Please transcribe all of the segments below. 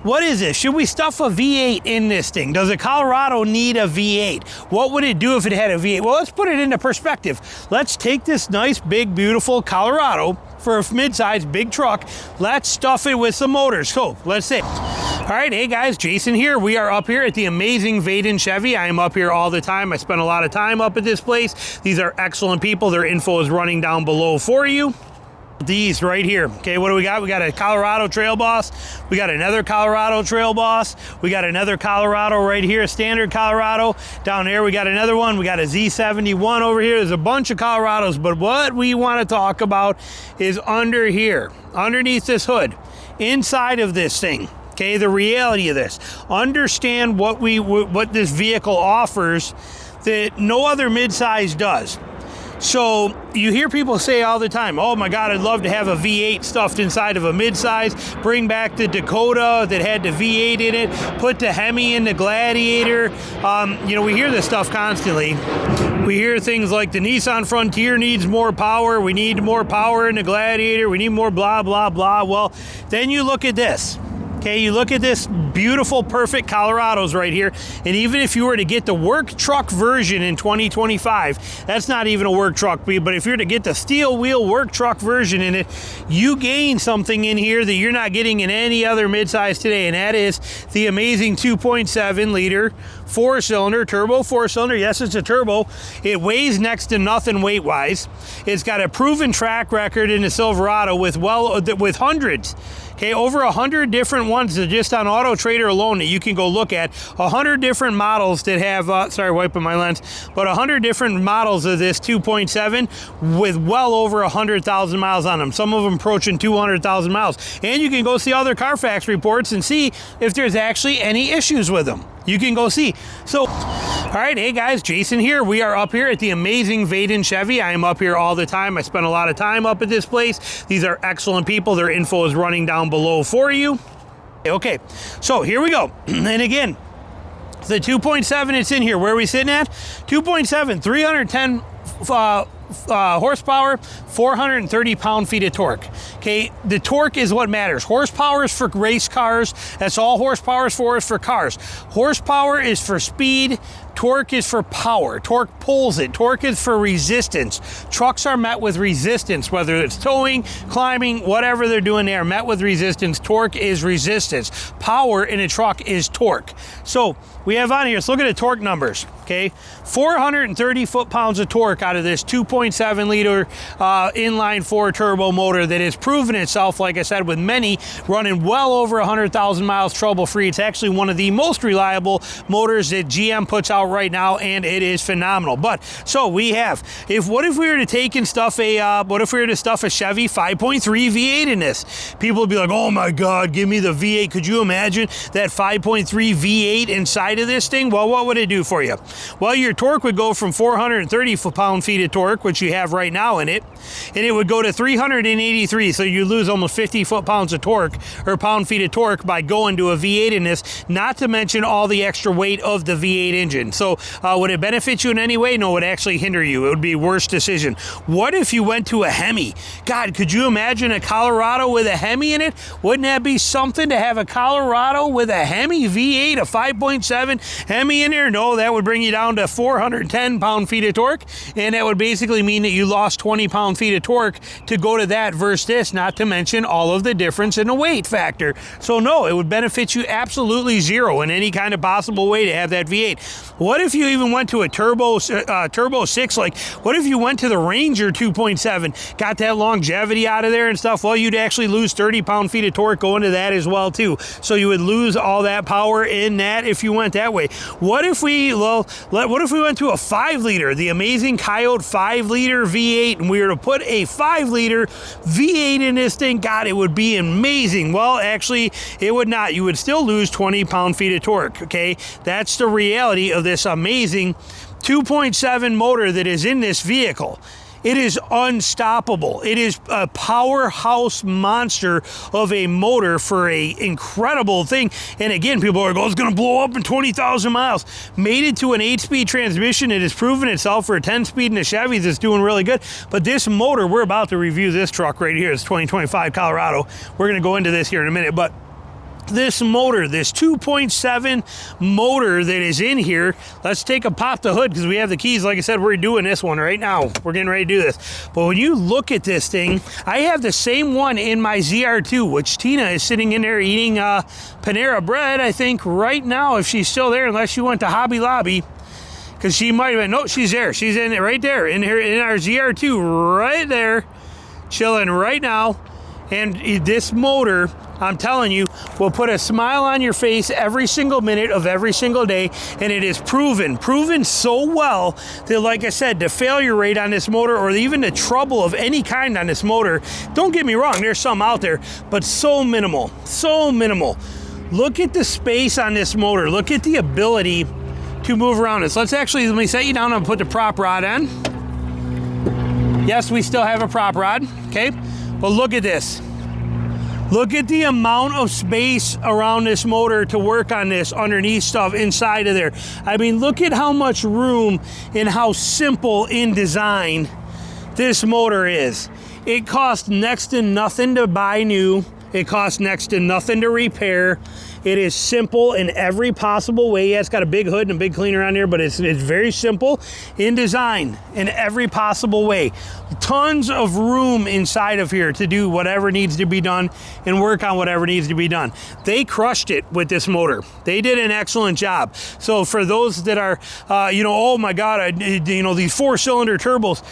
What is this? Should we stuff a V8 in this thing? Does a Colorado need a V8? What would it do if it had a V8? Well, let's put it into perspective. Let's take this nice, big, beautiful Colorado for a midsize big truck. Let's stuff it with some motors. So let's see. All right, hey guys, Jason here. We are up here at the amazing V8s Chevy. I am up here all the time. I spend a lot of time up at this place. These are excellent people. Their info is running down below for you. These right here. Okay, what do we got? We got a Colorado Trail Boss. We got another Colorado Trail Boss. We got another Colorado right here, a standard Colorado. Down there we got another one. We got a Z71 over here. There's a bunch of Colorados, but what we want to talk about is under here, underneath this hood, inside of this thing. Okay, the reality of this. Understand what this vehicle offers that no other midsize does. So you hear people say all the time, oh my God, I'd love to have a V8 stuffed inside of a midsize, bring back the Dakota that had the V8 in it, put the Hemi in the Gladiator. You know, we hear this stuff constantly. We hear things like the Nissan Frontier needs more power. We need more power in the Gladiator. We need more blah, blah, blah. Well, then you look at this. Okay, you look at this beautiful, perfect Colorados right here, and even if you were to get the work truck version in 2025, that's not even a work truck, but if you're to get the steel wheel work truck version in it, you gain something in here that you're not getting in any other midsize today, and that is the amazing 2.7 liter four-cylinder, turbo four-cylinder. Yes, it's a turbo. It weighs next to nothing weight-wise. It's got a proven track record in the Silverado with hundreds. Okay, over 100 different ones that just on Auto Trader alone that you can go look at. 100 different models that have, sorry, wiping my lens, but 100 different models of this 2.7 with well over 100,000 miles on them. Some of them approaching 200,000 miles. And you can go see other Carfax reports and see if there's actually any issues with them. You can go see. So, all right, hey guys, Jason here. We are up here at the amazing V8s Chevy. I am up here all the time. I spend a lot of time up at this place. These are excellent people. Their info is running down below for you. Okay, so here we go. And again, the 2.7, it's in here. Where are we sitting at? 2.7, 310 horsepower, 430 pound-feet of torque. Okay, the torque is what matters. Horsepower is for race cars. That's all horsepower is for cars. Horsepower is for speed. Torque is for power. Torque pulls it. Torque is for resistance. Trucks are met with resistance, whether it's towing, climbing, whatever they're doing, they are met with resistance. Torque is resistance. Power in a truck is torque. So we have on here, let's look at the torque numbers, okay? 430 foot-pounds of torque out of this 2.7 liter inline four turbo motor that has proven itself, like I said, with many running well over 100,000 miles trouble-free. It's actually one of the most reliable motors that GM puts out right now, and it is phenomenal. But so we have, what if we were to take and stuff a Chevy 5.3 V8 in this? People would be like, oh my God, give me the V8. Could you imagine that 5.3 V8 inside of this thing? Well, what would it do for you? Well, your torque would go from 430 pound-feet of torque, which you have right now in it, and it would go to 383. So you lose almost 50 foot-pounds of torque or pound-feet of torque by going to a V8 in this, not to mention all the extra weight of the V8 engine. So would it benefit you in any way? No, it would actually hinder you. It would be a worse decision. What if you went to a Hemi? God, could you imagine a Colorado with a Hemi in it? Wouldn't that be something to have a Colorado with a Hemi V8, a 5.7 Hemi in there? No, that would bring you down to 410 pound-feet of torque, and that would basically mean that you lost 20 pound-feet of torque to go to that versus this, not to mention all of the difference in the weight factor. So no, it would benefit you absolutely zero in any kind of possible way to have that V8. What if you even went to a turbo 6? Like, what if you went to the Ranger 2.7, got that longevity out of there and stuff? Well, you'd actually lose 30 pound-feet of torque going to that as well too. So you would lose all that power in that if you went that way. What if we went to a 5 liter, the amazing Coyote 5 liter V8, and we were to put a 5 liter V8 in this thing? God, it would be amazing. Well, actually, it would not. You would still lose 20 pound-feet of torque, okay? That's the reality of this amazing 2.7 motor that is in this vehicle. It is unstoppable. It is a powerhouse monster of a motor for a incredible thing. And again, people are going, it's going to blow up in 20,000 miles. Made it to an 8-speed transmission. It has proven itself for a 10-speed in the Chevys. It's doing really good. But this motor, we're about to review this truck right here. It's 2025 Colorado. We're going to go into this here in a minute. But this motor, this 2.7 motor that is in here. Let's take a pop the hood because we have the keys. Like I said, we're doing this one right now. We're getting ready to do this. But when you look at this thing, I have the same one in my ZR2, which Tina is sitting in there eating Panera bread, I think, right now, if she's still there, unless she went to Hobby Lobby. Because she might have been, no, she's there. She's in it right there, in here, in our ZR2, right there, chilling right now. And this motor, I'm telling you, will put a smile on your face every single minute of every single day. And it is proven so well that, like I said, the failure rate on this motor, or even the trouble of any kind on this motor, don't get me wrong, there's some out there, but so minimal, so minimal. Look at the space on this motor. Look at the ability to move around this. Let me set you down and put the prop rod on. Yes, we still have a prop rod, okay? But look at this. Look at the amount of space around this motor to work on this underneath stuff inside of there. I mean, look at how much room and how simple in design this motor is. It costs next to nothing to buy new. It costs next to nothing to repair. It is simple in every possible way. Yeah, it's got a big hood and a big cleaner on there, but it's very simple in design in every possible way. Tons of room inside of here to do whatever needs to be done and work on whatever needs to be done. They crushed it with this motor. They did an excellent job. So for those that are, oh my God, these 4-cylinder turbos,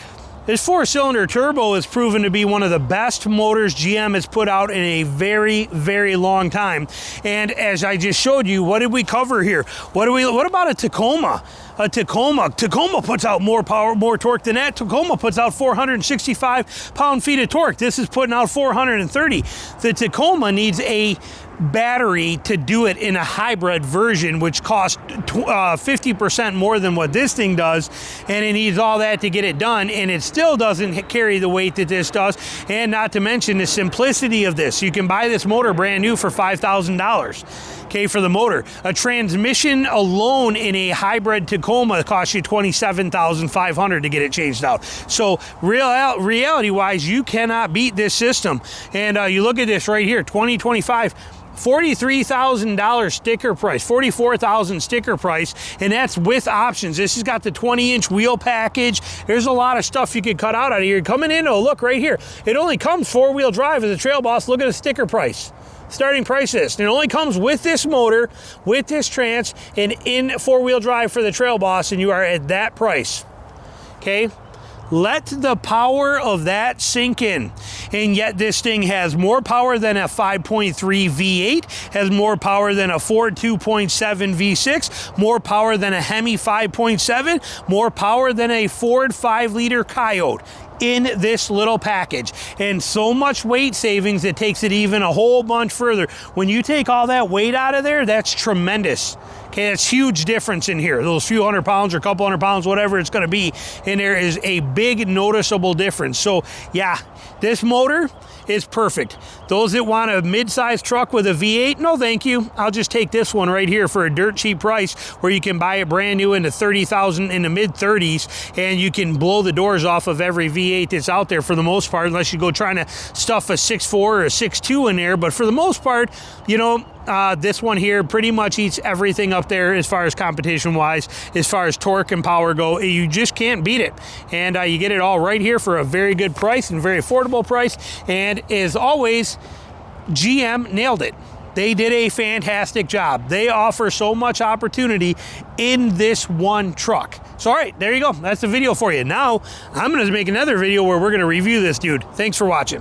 this 4-cylinder turbo is proven to be one of the best motors GM has put out in a very, very long time. And as I just showed you, what did we cover here? What about a Tacoma? Tacoma puts out more power, more torque than that. Tacoma puts out 465 pound-feet of torque. This is putting out 430. The Tacoma needs a battery to do it in a hybrid version, which costs 50% more than what this thing does, and it needs all that to get it done, and it still doesn't carry the weight that this does. And not to mention the simplicity of this. You can buy this motor brand new for $5,000. Okay, for the motor. A transmission alone in a hybrid Tacoma costs you $27,500 to get it changed out. So reality-wise, you cannot beat this system. And you look at this right here, 2025. $43,000 sticker price, $44,000 sticker price, and that's with options. This has got the 20-inch wheel package. There's a lot of stuff you could cut out of here. Coming in, oh, look right here. It only comes 4-wheel drive as a Trail Boss. Look at the sticker price. Starting price list. It only comes with this motor, with this trans, and in 4-wheel drive for the Trail Boss, and you are at that price. Okay? Let the power of that sink in. And yet this thing has more power than a 5.3 V8, has more power than a Ford 2.7 V6, more power than a Hemi 5.7, more power than a Ford 5-liter Coyote in this little package. And so much weight savings, it takes it even a whole bunch further. When you take all that weight out of there, that's tremendous. Okay, that's huge difference in here. Those few hundred pounds or a couple hundred pounds, whatever it's gonna be, and there is a big noticeable difference. So yeah, this motor is perfect. Those that want a mid-size truck with a V8, no thank you. I'll just take this one right here for a dirt cheap price, where you can buy it brand new in the 30,000, in the mid-30s, and you can blow the doors off of every V8 that's out there for the most part, unless you go trying to stuff a 6.4 or a 6.2 in there. But for the most part, this one here pretty much eats everything up there as far as competition wise, as far as torque and power go. You just can't beat it. And you get it all right here for a very good price and very affordable price. And as always, GM nailed it. They did a fantastic job. They offer so much opportunity in this one truck. So all right, there you go. That's the video for you. Now I'm going to make another video where we're going to review this dude. Thanks for watching.